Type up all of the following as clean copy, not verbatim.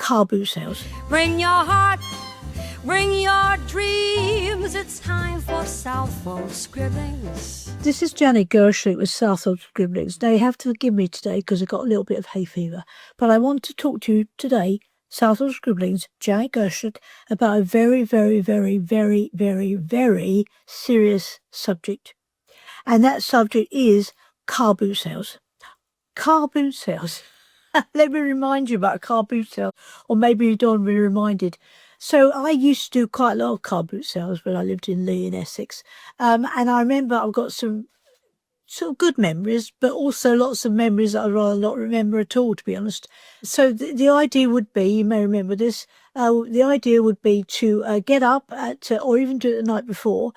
car boot sales. Bring your heart, bring your dreams. It's time for Southwold Scribblings. This is Janet Gershlick with Southwold Scribblings. Now, you have to forgive me today because I got a little bit of hay fever. But I want to talk to you today, Southwold Scribblings, Janet Gershlick, about a very, very, very, very, very, very serious subject. And that subject is car boot sales. Car boot sales. Let me remind you about a car boot sale, or maybe you don't want to be reminded. So I used to do quite a lot of car boot sales when I lived in Lee in Essex. And I remember I've got some sort of good memories, but also lots of memories that I'd rather not remember at all, to be honest. So the idea would be, you may remember this, the idea would be to get up at, or even do it the night before,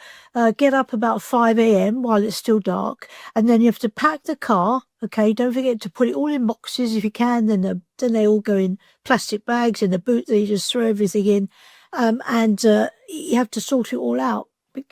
get up about 5 a.m. while it's still dark, and then you have to pack the car. Okay, don't forget to put it all in boxes if you can. Then they all go in plastic bags in the boot. That you just throw everything in, and you have to sort it all out.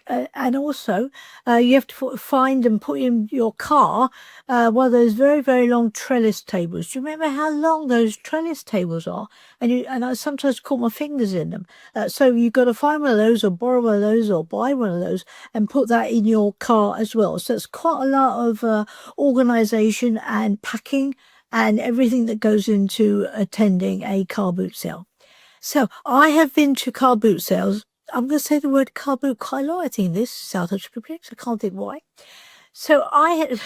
And also, you have to find and put in your car one of those very, very long trellis tables. Do you remember how long those trellis tables are? And I sometimes caught my fingers in them. So you've got to find one of those, or borrow one of those, or buy one of those, and put that in your car as well. So it's quite a lot of organisation and packing and everything that goes into attending a car boot sale. So I have been to car boot sales. I'm going to say the word car boot quite a lot, I think, in this Southwold Scribblings. I can't think why. So I had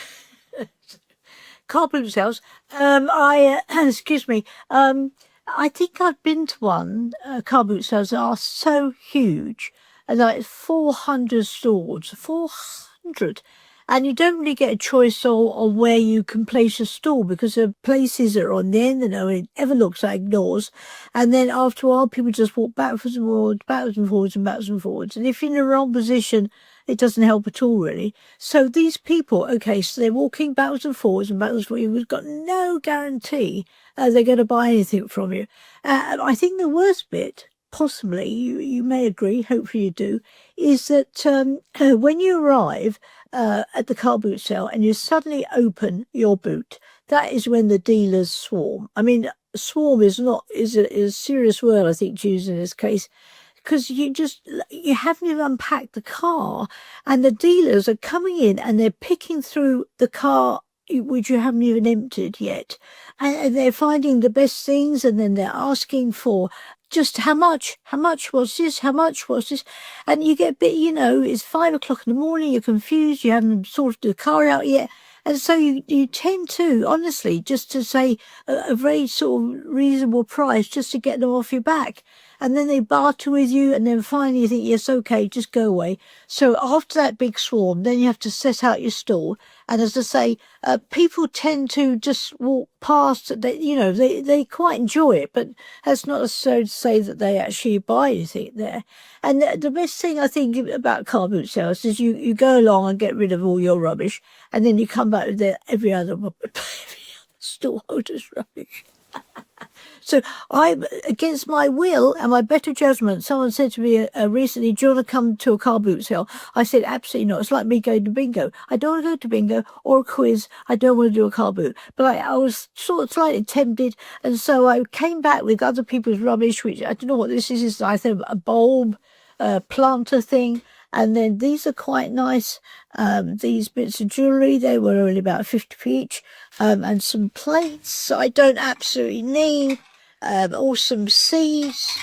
car boot sales. Excuse me. I think I've been to one, car boot sales that are so huge, like 400 stores, 400. And you don't really get a choice on where you can place your stall, because there are places that are on the end and no one ever looks like doors. And then after a while, people just walk backwards and forwards, backwards and forwards and backwards and forwards. And if you're in the wrong position, it doesn't help at all, really. So these people, okay, so they're walking backwards and forwards and backwards and forwards. You've got no guarantee they're going to buy anything from you. I think the worst bit, possibly, you may agree, hopefully you do, is that when you arrive at the car boot sale and you suddenly open your boot, that is when the dealers swarm. I mean, swarm is a serious word, I think, to use in this case, because you haven't even unpacked the car, and the dealers are coming in and they're picking through the car which you haven't even emptied yet, and they're finding the best things, and then they're asking for just how much was this, and you get a bit, it's 5 o'clock in the morning, you're confused, you haven't sorted the car out yet, and so you tend to, honestly, just to say a very sort of reasonable price just to get them off your back. And then they barter with you, and then finally you think, yes, okay, just go away. So after that big swarm, then you have to set out your stall. And as I say, people tend to just walk past. They quite enjoy it, but that's not necessarily to say that they actually buy anything there. And the best thing I think about car boot sales is you go along and get rid of all your rubbish, and then you come back with every other stallholder's rubbish. So I'm against my will and my better judgment. Someone said to me recently, do you want to come to a car boot sale? I said, absolutely not. It's like me going to bingo. I don't want to go to bingo or a quiz. I don't want to do a car boot. But I was sort of slightly tempted. And so I came back with other people's rubbish, which I don't know what this is. It's I think a bulb, planter thing. And then these are quite nice, these bits of jewellery. They were only about 50p each. And some plates I don't absolutely need. Or some seeds.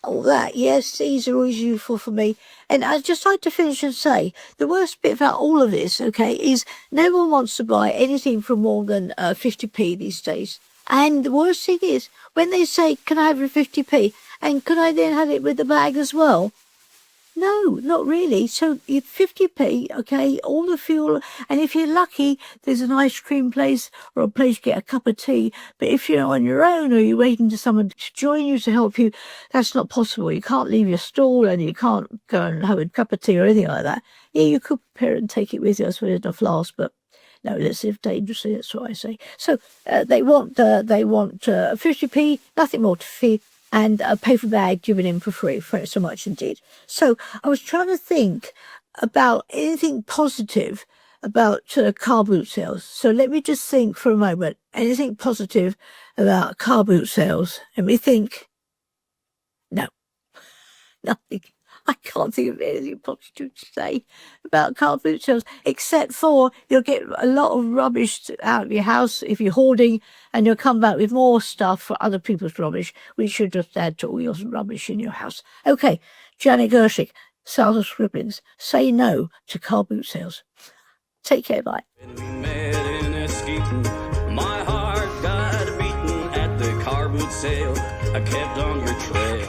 All that, yes, these are always useful for me. And I'd just like to finish and say, the worst bit about all of this, okay, is no one wants to buy anything for more than 50p these days. And the worst thing is, when they say, can I have your 50p? And can I then have it with the bag as well? No, not really. So you 50p, okay, all the fuel, and if you're lucky, there's an ice cream place or a place to get a cup of tea. But if you're on your own or you're waiting for someone to join you to help you, that's not possible. You can't leave your stall and you can't go and have a cup of tea or anything like that. Yeah, you could prepare it and take it with you, I suppose, in a flask, but no, let's live dangerously, that's what I say. So they want 50p, nothing more to fee. And a paper bag given in for free, for so much indeed. So I was trying to think about anything positive about car boot sales. So let me just think for a moment. anything positive about car boot sales. Let me think. No, nothing. I can't think of anything positive to say about car boot sales, except for you'll get a lot of rubbish out of your house if you're hoarding, and you'll come back with more stuff for other people's rubbish, which should just add to all your rubbish in your house. Okay, Janet Gershlick, Southwold Scribblings, say no to car boot sales. Take care, bye. When we met in Eskeeton, my heart got beaten at the car boot sale. I kept on your trail.